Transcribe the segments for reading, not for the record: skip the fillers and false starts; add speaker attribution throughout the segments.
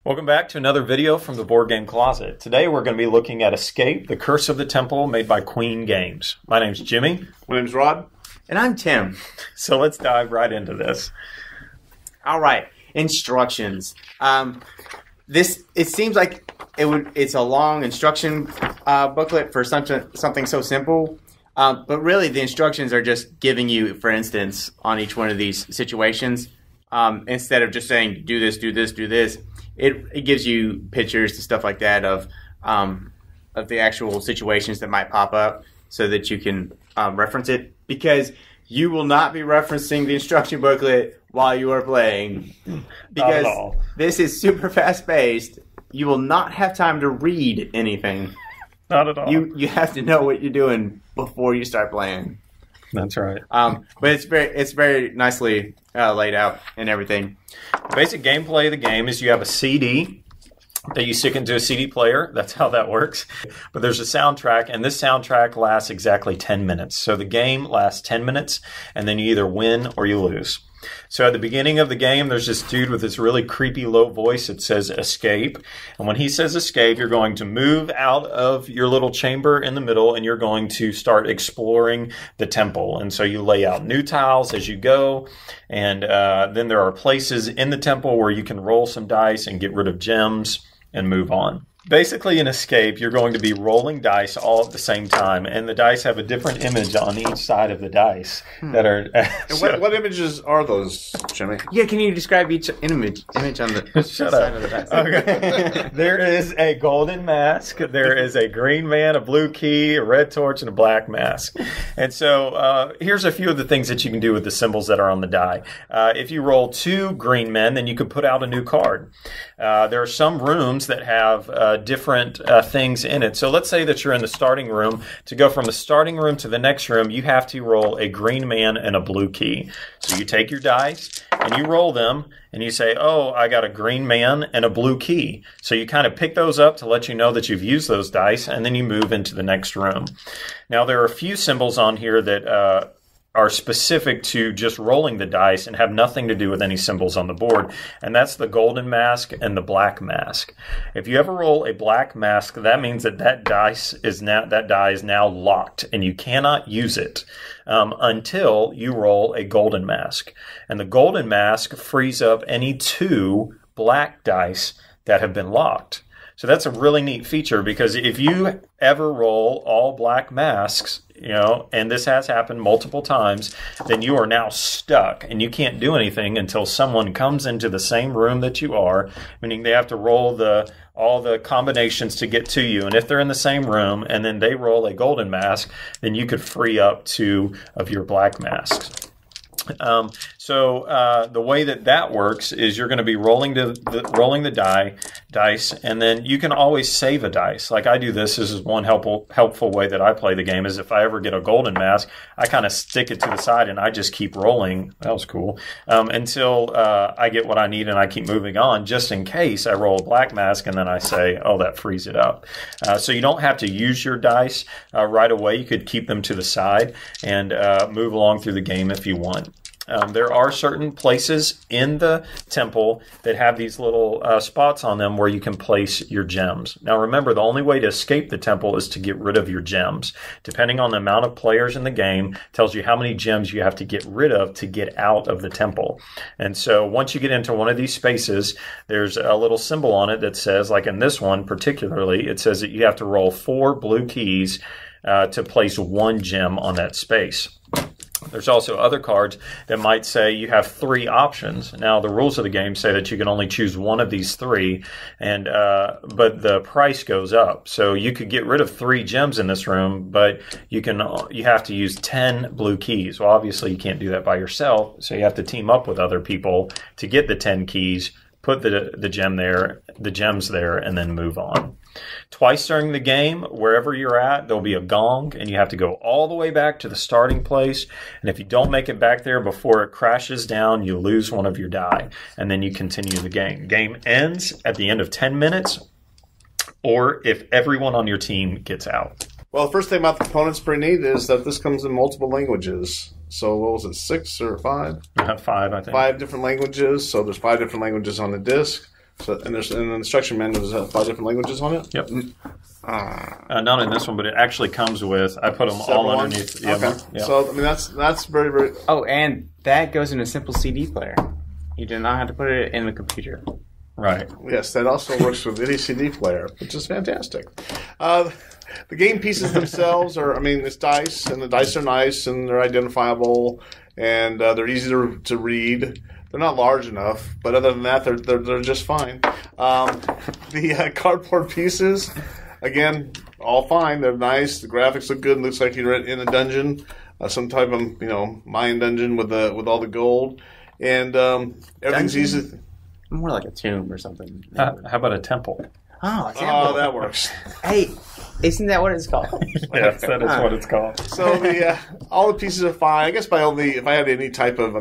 Speaker 1: Welcome back to another video from the Board Game Closet. Today we're going to be looking at Escape, the Curse of the Temple, made by Queen Games. My name's Jimmy.
Speaker 2: My name's Rod.
Speaker 3: And I'm Tim.
Speaker 1: So let's dive right into this.
Speaker 3: All right, instructions. It seems like it's a long instruction booklet for something so simple. But really, the instructions are just giving you, for instance, on each one of these situations, instead of just saying, do this, do this, do this, it gives you pictures and stuff like that of the actual situations that might pop up so that you can reference it. Because you will not be referencing the instruction booklet while you are playing. Because this is super fast-paced. You will not have time to read anything.
Speaker 1: Not at all.
Speaker 3: You have to know what you're doing before you start playing.
Speaker 1: That's right.
Speaker 3: But it's very nicely laid out and everything.
Speaker 1: The basic gameplay of the game is you have a CD that you stick into a CD player. That's how that works. But there's a soundtrack, and this soundtrack lasts exactly 10 minutes. So the game lasts 10 minutes, and then you either win or you lose. So at the beginning of the game, there's this dude with this really creepy low voice that says escape. And when he says escape, you're going to move out of your little chamber in the middle and you're going to start exploring the temple. And so you lay out new tiles as you go. And then there are places in the temple where you can roll some dice and get rid of gems and move on. Basically, in Escape, you're going to be rolling dice all at the same time, and the dice have a different image on each side of the dice that are.
Speaker 2: And what images are those, Jimmy?
Speaker 3: Yeah, can you describe each image on the side of the dice?
Speaker 1: Okay. There is a golden mask, there is a green man, a blue key, a red torch, and a black mask. And so here's a few of the things that you can do with the symbols that are on the die. If you roll 2 green men, then you could put out a new card. There are some rooms that have different things in it. So let's say that you're in the starting room. To go from the starting room to the next room, you have to roll a green man and a blue key. So you take your dice and you roll them and you say, oh, I got a green man and a blue key. So you kind of pick those up to let you know that you've used those dice, and then you move into the next room. Now, there are a few symbols on here that are specific to just rolling the dice and have nothing to do with any symbols on the board, and that's the golden mask and the black mask. If you ever roll a black mask, that means that die is now locked, and you cannot use it until you roll a golden mask. And the golden mask frees up any 2 black dice that have been locked. So that's a really neat feature, because if you ever roll all black masks, and this has happened multiple times, then you are now stuck and you can't do anything until someone comes into the same room that you are, meaning they have to roll all the combinations to get to you. And if they're in the same room and then they roll a golden mask, then you could free up 2 of your black masks. So the way that works is you're going to be rolling the dice, and then you can always save a dice. Like I do this. This is one helpful way that I play the game, is if I ever get a golden mask, I kind of stick it to the side and I just keep rolling. That was cool. Until I get what I need and I keep moving on, just in case I roll a black mask and then I say, oh, that frees it up. So you don't have to use your dice right away. You could keep them to the side and move along through the game if you want. There are certain places in the temple that have these little spots on them where you can place your gems. Now remember, the only way to escape the temple is to get rid of your gems. Depending on the amount of players in the game, tells you how many gems you have to get rid of to get out of the temple. And so once you get into one of these spaces, there's a little symbol on it that says, like in this one particularly, it says that you have to roll 4 blue keys to place 1 gem on that space. There's also other cards that might say you have 3 options. Now, the rules of the game say that you can only choose one of these 3, and but the price goes up. So you could get rid of 3 gems in this room, but you have to use 10 blue keys. Well, obviously, you can't do that by yourself, so you have to team up with other people to get the 10 keys, put the gems there, and then move on. Twice during the game, wherever you're at, there'll be a gong, and you have to go all the way back to the starting place. And if you don't make it back there before it crashes down, you lose one of your die, and then you continue the game. Game ends at the end of 10 minutes, or if everyone on your team gets out.
Speaker 2: Well, the first thing about the components pretty neat is that this comes in multiple languages. So what was it, 6 or 5?
Speaker 1: 5, I think.
Speaker 2: 5 different languages. So there's 5 different languages on the disc. So, and the instruction manual has 5 different languages on it?
Speaker 1: Yep. Not in this one, but it actually comes with, I put them
Speaker 2: Several
Speaker 1: all
Speaker 2: ones?
Speaker 1: underneath.
Speaker 2: Okay.
Speaker 1: Yep.
Speaker 2: So, I mean, that's very, very...
Speaker 3: Oh, and that goes in a simple CD player. You do not have to put it in the computer.
Speaker 1: Right.
Speaker 2: Yes, that also works with any CD player, which is fantastic. The game pieces themselves are, I mean, it's dice, and the dice are nice, and they're identifiable, and they're easy to read. They're not large enough, but other than that, they're just fine. The cardboard pieces, again, all fine. They're nice. The graphics look good. It looks like you're in a dungeon, some type of Mayan dungeon with all the gold, and everything's easy.
Speaker 3: More like a tomb or something.
Speaker 1: How about a temple?
Speaker 3: Oh,
Speaker 2: that works.
Speaker 3: Hey, isn't that what it's called?
Speaker 1: Yes, that is what it's called.
Speaker 2: So all the pieces are fine. I guess if I had any type of,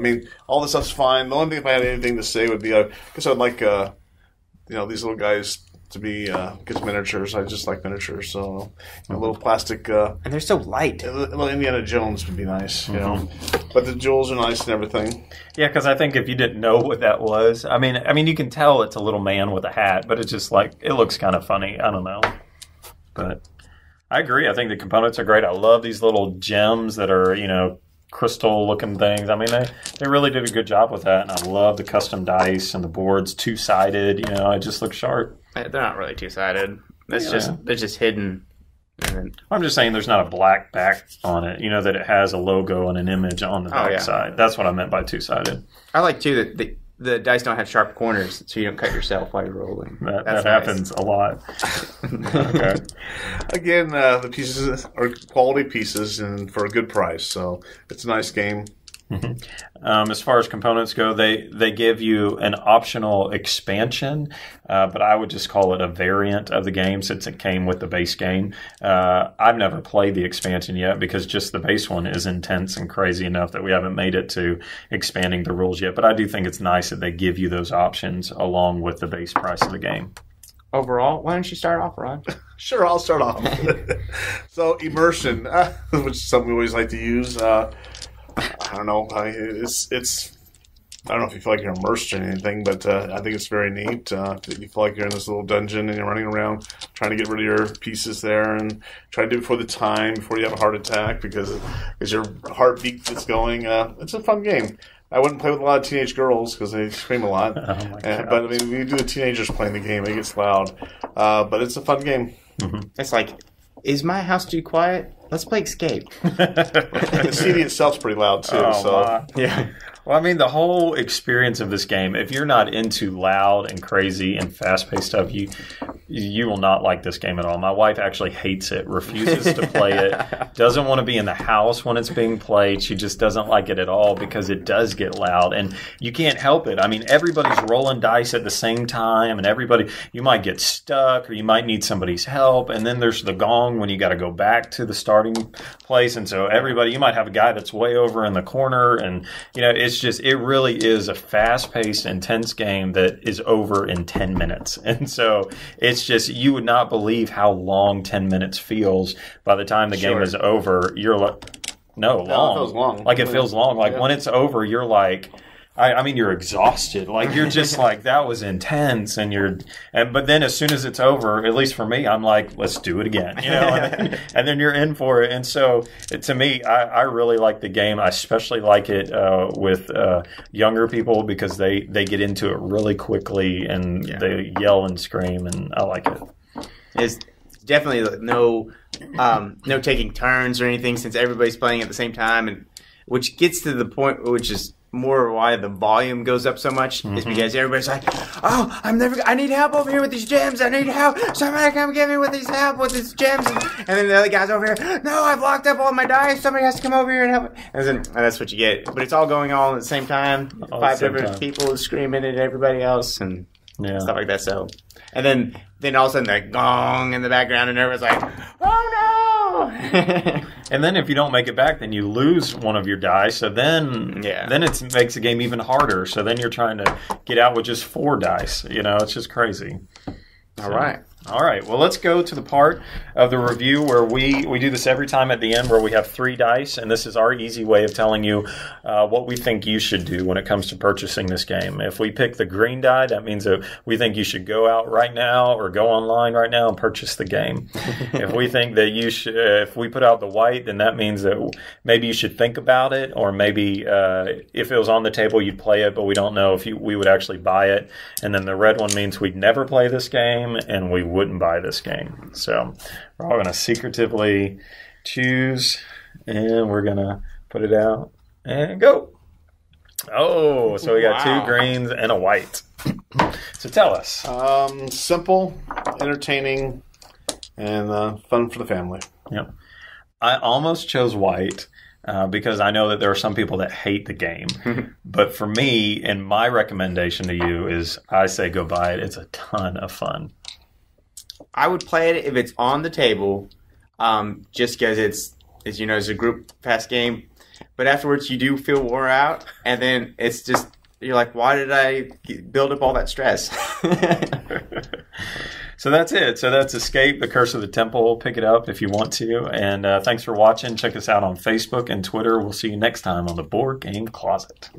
Speaker 2: all the stuff's fine. The only thing if I had anything to say would be, I guess I'd like, these little guys to be, get miniatures. I just like miniatures, so a little plastic.
Speaker 3: And they're so light.
Speaker 2: A little Indiana Jones would be nice, But the jewels are nice and everything.
Speaker 1: Yeah, because I think if you didn't know what that was, I mean, you can tell it's a little man with a hat, but it's just like, it looks kind of funny. I don't know. But I agree. I think the components are great. I love these little gems that are, crystal-looking things. I mean, they really did a good job with that, and I love the custom dice and the boards, two-sided. It just looks sharp.
Speaker 3: They're not really two-sided. They're just hidden.
Speaker 1: I'm just saying there's not a black back on it, that it has a logo and an image on the back side. That's what I meant by two-sided.
Speaker 3: I like, too, that the dice don't have sharp corners, so you don't cut yourself while you're rolling.
Speaker 1: That happens a lot. Okay.
Speaker 2: Again, the pieces are quality pieces and for a good price, so it's a nice game.
Speaker 1: Mm-hmm. As far as components go, they give you an optional expansion, but I would just call it a variant of the game since it came with the base game. I've never played the expansion yet because just the base one is intense and crazy enough that we haven't made it to expanding the rules yet. But I do think it's nice that they give you those options along with the base price of the game.
Speaker 3: Overall, why don't you start off, Ron?
Speaker 2: Sure, I'll start off. So, immersion, which is something we always like to use. I don't know. It's. I don't know if you feel like you're immersed or anything, but I think it's very neat. You feel like you're in this little dungeon and you're running around trying to get rid of your pieces there and try to do it before the time, before you have a heart attack because your heartbeat gets going. It's a fun game. I wouldn't play with a lot of teenage girls because they scream a lot.
Speaker 1: Oh my God.
Speaker 2: But when you do the teenagers playing the game, it gets loud. But it's a fun game.
Speaker 1: Mm-hmm.
Speaker 3: It's like, is my house too quiet? Let's play Escape.
Speaker 2: The CD itself's pretty loud too.
Speaker 3: Yeah.
Speaker 1: Well, the whole experience of this game, if you're not into loud and crazy and fast-paced stuff, you will not like this game at all. My wife actually hates it, refuses to play it, doesn't want to be in the house when it's being played. She just doesn't like it at all because it does get loud, and you can't help it. Everybody's rolling dice at the same time, and you might get stuck or you might need somebody's help, and then there's the gong when you got to go back to the starting place, and so you might have a guy that's way over in the corner, and it really is a fast-paced, intense game that is over in 10 minutes. And so it's just, you would not believe how long 10 minutes feels. By the time the game is over, you're like, long.
Speaker 2: It feels long.
Speaker 1: Like, it feels long. Like, when it's over, you're like, you're exhausted. Like, you're just like, that was intense. But then as soon as it's over, at least for me, I'm like, let's do it again. And then you're in for it. And so to me, I really like the game. I especially like it with younger people because they get into it really quickly and they yell and scream, and I like it.
Speaker 3: It's definitely no taking turns or anything since everybody's playing at the same time, and which gets to the point which is more why the volume goes up so much is because everybody's like, oh, I need help over here with these gems. I need help. Somebody come get me with these gems. And then the other guy's over here, no, I've locked up all my dice. Somebody has to come over here and help me. And that's what you get. But it's all going on at the same time. 5 different people screaming at everybody else and stuff like that. So, and then all of a sudden the gong in the background and everyone's like, oh no.
Speaker 1: And then if you don't make it back, then you lose one of your dice. So then it makes the game even harder. So then you're trying to get out with just 4 dice. It's just crazy.
Speaker 3: All right.
Speaker 1: All right. Well, let's go to the part of the review where we do this every time at the end, where we have 3 dice, and this is our easy way of telling you what we think you should do when it comes to purchasing this game. If we pick the green die, that means that we think you should go out right now or go online right now and purchase the game. If we think that if we put out the white, then that means that maybe you should think about it, or maybe if it was on the table, you'd play it, but we don't know if we would actually buy it. And then the red one means we'd never play this game, and we wouldn't buy this game. So we're all going to secretively choose, and we're going to put it out and go. Oh, so we got 2 greens and a white. So tell us.
Speaker 2: Simple, entertaining, and fun for the family.
Speaker 1: Yep. I almost chose white because I know that there are some people that hate the game. But for me, and my recommendation to you is I say go buy it. It's a ton of fun.
Speaker 3: I would play it if it's on the table, just because it's a group fast game. But afterwards, you do feel wore out, and then it's just, you're like, why did I build up all that stress?
Speaker 1: So that's it. So that's Escape, The Curse of the Temple. Pick it up if you want to. And thanks for watching. Check us out on Facebook and Twitter. We'll see you next time on the Board Game Closet.